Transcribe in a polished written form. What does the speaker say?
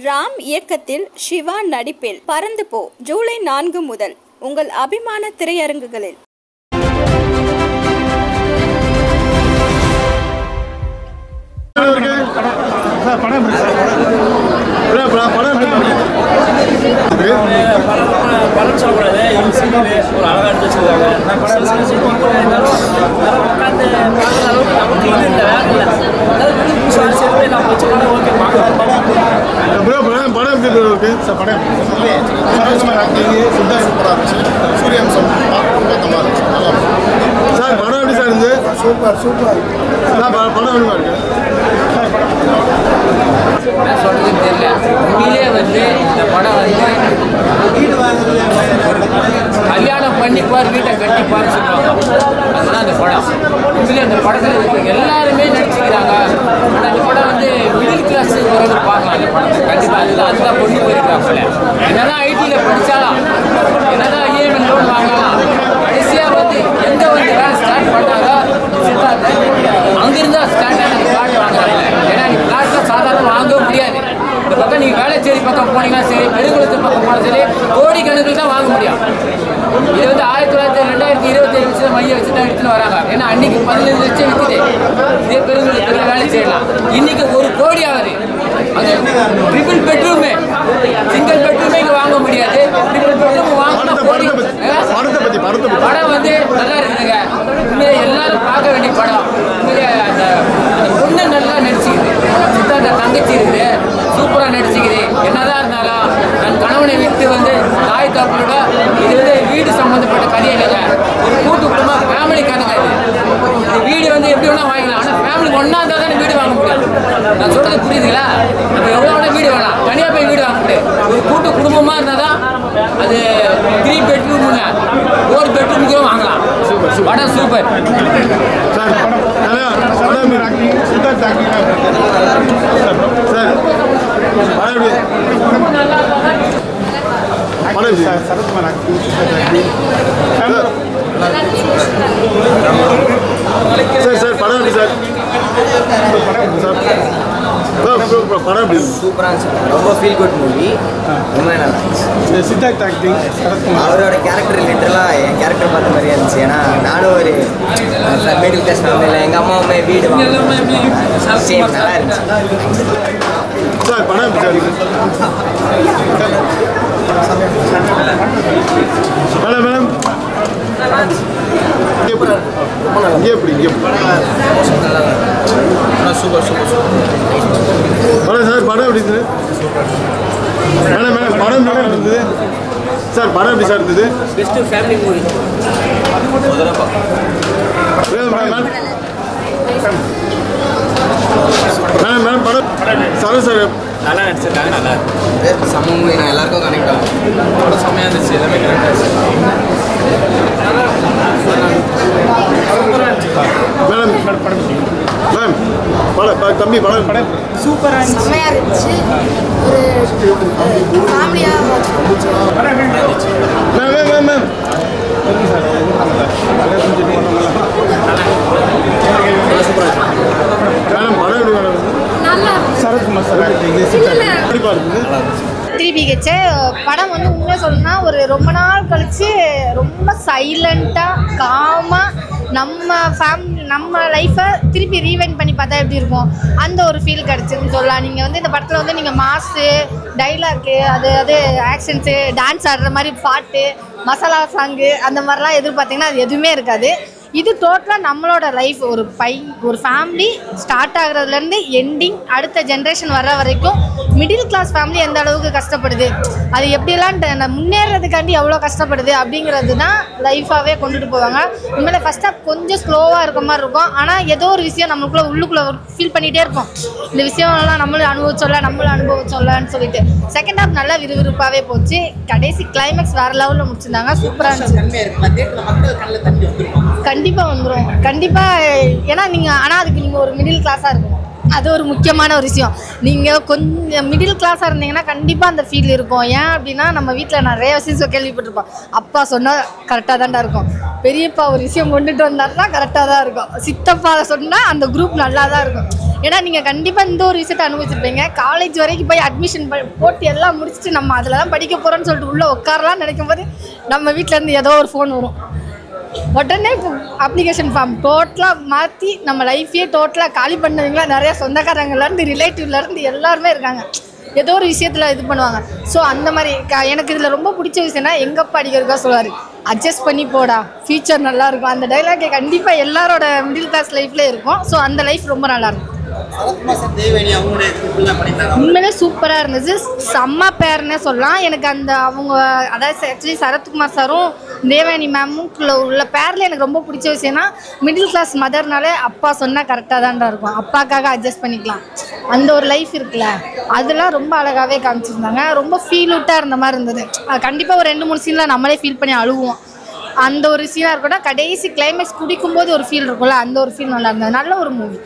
ராம் இயக்கத்தில் சிவா நடிப்பில் பறந்து போ ஜூலை 4 முதல் உங்கள் அபிமான திரையரங்குகளில். படம் சொல்லக்கூடாது. ஒரு அழகாக எடுத்து வச்சுருக்காங்க. உட்காந்து பார்க்குற அளவுக்கு நமக்கு இது இல்லை, வேலை இல்லை. அதாவது புதுசாக சேர்த்து நம்ம வச்சுக்கலாம். ஓகே பார்க்கலாம். படம் எப்படி இருக்கு சார்? படம் சித்தா சூப்பராக இருந்துச்சு. சூரியவம்சம் மொத்தமாக இருந்துச்சு. சார் படம் எப்படி சார் இருந்து? Super super. படம் எப்படி இருக்கு? சொல்றதுன்னு தெரியல. உண்மையிலே வந்து இந்த படம் வந்து கல்யாணம் பண்ணிப்பார் வீட்டை கட்டிப்பார்னு சொல்லுவாங்க. அதுதான் அந்த படம். உண்மையிலே அந்த படத்தில் இருக்க எல்லாருமே நடிச்சுக்கிறாங்க. ஆனால் அந்த படம் வந்து மிடில் கிளாஸ் வரது பார்க்கலாம். அந்த படத்தை கண்டிப்பாக அதுதான் கொண்டு போயிருக்காப்புல. என்னதான் ஐடியில் படித்தாலும், என்னதான் இஎம்ஐ லோன் வாங்கலாம், கடைசியாக வந்து எங்கே வந்து வேலை ஸ்டார்ட் பண்ணாங்க சித்தார்த்த அங்கிருந்தா ஸ்டார்ட் ஆன பிளாட் வாங்குறாங்க. ஏன்னா நீ பிளாட்லாம் சாதாரண வாங்கவே முடியாது. இந்த பக்கம் நீங்கள் வேளச்சேரி பக்கம் போனீங்கன்னா சரி, பெருங்குளத்து பக்கம் போனால் சரி, கோடிக்கணக்கில் தான் வாங்க முடியும். இது வந்து 2027 மைய வச்சு தான் எடுத்துன்னு வராங்க. ஏன்னா அன்னைக்கு 15 லட்சம் விற்குது. இதே பெருங்குளத்தில் வேலை செய்யலாம். இன்னைக்கு 1 கோடி ஆகுது. அது ட்ரிபிள் பெட்ரூமே, சிங்கிள் பெட்ரூமே இங்கே வாங்க முடியாது. ட்ரிபிள் பெட்ரூம் வாங்கினா கோடி. படம் வந்து நல்லா இருக்குதுங்க. உண்மையிலே எல்லாரும் பார்க்க வேண்டிய படம். உண்மையிலே அந்த பொண்ணு நல்லா நடிச்சுக்குது. சித்தார்த்த தங்கச்சி இருக்குது, சூப்பராக நடிச்சுக்குது. என்னதான் இருந்தாலும் தன் கணவனை விட்டு வந்து தாய் தாப்போட இது வந்து வீடு சம்மந்தப்பட்ட கதையை இல்லைங்க. ஒரு கூட்டு குடும்பம் ஃபேமிலி கதைங்க. இது வீடு வந்து எப்படி வேணால் வாங்கிக்கலாம். ஆனால் ஃபேமிலி ஒன்றா இருந்தால் தானே வீடு வாங்க முடியும். நான் சொல்கிறது புரியுதுங்களா? நம்ம எவ்வளோ வேணால் வீடு வேணாம், தனியாக போய் வீடு வாங்க முடியாது. ஒரு கூட்டு குடும்பமாக இருந்தால் தான் அது 3 பெட்ரூமுங்க, 4 பெட்ரூமுக்கே வாங்கலாம். படம் super sir. Sarathkumar sir. Sir படம் எப்படி சார்? படம் எப்படி? சூப்பராக இருந்துச்சு. ரொம்ப ஃபீல் குட் மூவி. ரொம்ப நல்லா இருந்துச்சு. சித்தார்த் ஆக்டிங், அவரோட கேரக்டர் லிட்டரலாக என் கேரக்டர் பார்த்த மாதிரியே இருந்துச்சு. ஏன்னா நானும் ஒரு மிடில் கிளாஸ் ஃபேமிலியில் எங்கள் அம்மாவுமே வீடு வாங்க சேம் நல்லா இருந்துச்சு. சார் படம் எப்படி சார்? மேடம் இங்கே எப்படி சூப்பர் சூப்பர் படம் சார்? படம் எப்படி இருந்தது மேடம்? படம் எப்படி இருந்தது சார்? படம் எப்படி சார் இருந்தது? Best family movie. மேடம் படம் சார் சார் நல்லா நடிச்சிருக்காங்க. நல்லா இருக்கு. சம மூவி. நான் எல்லாருக்கும் கனெக்ட் ஆகும். படம் செம்மையாக இருந்துச்சு. எல்லாமே கரெக்டாக இருந்துச்சு. மேடம் படம் தம்பி படம் சூப்பராக செம்மையாக இருந்துச்சு. ஒரு ஃபேமிலியாக மேம் படம் வந்து உண்மையாக சொல்லணும்னா ஒரு ரொம்ப நாள் கழிச்சு ரொம்ப சைலண்ட்டாக காமாக நம்ம லைஃப்பை திருப்பி ரீவைண்ட் பண்ணி பார்த்தா எப்படி இருக்கும் அந்த ஒரு ஃபீல் கிடச்சிதுன்னு சொல்லலாம். நீங்கள் வந்து இந்த படத்தில் வந்து நீங்கள் மாஸு டைலாக்கு அது ஆக்ஷன்ஸு டான்ஸ் ஆடுற மாதிரி பாட்டு மசாலா சாங்கு அந்த மாதிரிலாம் எதிர்பார்த்திங்கன்னா அது எதுவுமே இருக்காது. இது டோட்டலாக நம்மளோட லைஃப். ஒரு ஃபேமிலி ஸ்டார்ட் ஆகுறதுலேருந்து எண்டிங் அடுத்த ஜென்ரேஷன் வர்ற வரைக்கும் மிடில் கிளாஸ் ஃபேமிலி எந்த அளவுக்கு கஷ்டப்படுது, அது எப்படியெல்லாம் முன்னேறதுக்காண்டி எவ்வளோ கஷ்டப்படுது அப்படிங்கிறது தான் லைஃபாகவே கொண்டுட்டு போவாங்க. உண்மையில ஃபஸ்ட் ஹாஃப் கொஞ்சம் ஸ்லோவாக இருக்க மாதிரி இருக்கும். ஆனால் ஏதோ ஒரு விஷயம் நம்மளுக்குள்ளே உள்ளுக்குள்ளே ஃபீல் பண்ணிகிட்டே இருப்போம். இந்த விஷயம்லாம் நம்மளும் அனுபவிச்சோல்லன்னு சொல்லிட்டு செகண்ட் ஹாஃப் நல்லா விறுவிறுப்பாகவே போச்சு. கடைசி கிளைமேக்ஸ் வேறு லெவலில் முடிச்சிருந்தாங்க. சூப்பராக இருந்துச்சு. கண்டிப்பாக வந்துடும். கண்டிப்பாக. ஏன்னா நீங்கள் ஆனால் அதுக்கு நீங்கள் ஒரு மிடில் கிளாஸாக இருக்கணும். அது ஒரு முக்கியமான ஒரு விஷயம். நீங்கள் கொஞ்சம் மிடில் கிளாஸாக இருந்தீங்கன்னா கண்டிப்பாக அந்த ஃபீல் இருக்கும். ஏன் அப்படின்னா நம்ம வீட்டில் நிறைய விஷயம் கேள்விப்பட்டிருப்போம். அப்பா சொன்னால் கரெக்டாக தான்டா இருக்கும், பெரியப்பா ஒரு விஷயம் கொண்டுட்டு வந்தாருன்னா கரெக்டாக தான் இருக்கும், சித்தப்பா சொன்னால் அந்த குரூப் நல்லா தான் இருக்கும். ஏன்னா நீங்கள் கண்டிப்பாக இந்த ஒரு விஷயத்தை அனுபவிச்சிருப்பீங்க. காலேஜ் வரைக்கும் போய் அட்மிஷன் போட்டு எல்லாம் முடிச்சுட்டு நம்ம அதில் தான் படிக்க போகிறோன்னு சொல்லிட்டு உள்ளே உட்காரலாம்னு நினைக்கும் போது நம்ம வீட்டிலேருந்து ஏதோ ஒரு ஃபோன் வரும். உடனே அப்ளிகேஷன் ஃபார்ம் டோட்டலாக மாற்றி நம்ம லைஃபையே டோட்டலாக காலி பண்ணவங்களாம் நிறையா சொந்தக்காரங்கள்லேருந்து ரிலேட்டிவ்லேருந்து எல்லாருமே இருக்காங்க. ஏதோ ஒரு விஷயத்தில் இது பண்ணுவாங்க. ஸோ அந்த மாதிரி எனக்கு இதில் ரொம்ப பிடிச்ச விஷயம்னா எங்கப்பா அடிக்கிறதுக்காக சொல்லுவார், அட்ஜஸ்ட் பண்ணி போடா ஃபியூச்சர் நல்லாயிருக்கும். அந்த டைலாக் கண்டிப்பாக எல்லாரோட மிடில் கிளாஸ் லைஃப்லேயே இருக்கும். ஸோ அந்த லைஃப் ரொம்ப நல்லாயிருக்கும். உண்மையிலே சூப்பராக இருந்துச்சு. செம்ம பேர்னே சொல்லலாம். எனக்கு அந்த அவங்க அதாவது ஆக்சுவலி சரத்குமார் சாரும் தேவயானி மேமும் உள்ள பேரில் எனக்கு ரொம்ப பிடிச்ச விஷயம்னா மிடில் கிளாஸ் மதர்னாலே அப்பா சொன்னால் கரெக்டாக தான்டா இருக்கும், அப்பாக்காக அட்ஜஸ்ட் பண்ணிக்கலாம், அந்த ஒரு லைஃப் இருக்குல்ல, அதெல்லாம் ரொம்ப அழகாகவே காமிச்சிருந்தாங்க. ரொம்ப ஃபீல் அவுட்டாக இருந்த மாதிரி இருந்தது. கண்டிப்பாக ஒரு 2-3 சீனில் நம்மளே ஃபீல் பண்ணி அழுவோம். அந்த ஒரு சீனாக இருக்கட்டும், கடைசி கிளைமேக்ஸ் குடிக்கும்போது ஒரு ஃபீல் இருக்கும்ல, அந்த ஒரு ஃபீல் நல்லா இருந்தது. நல்ல ஒரு மூவி.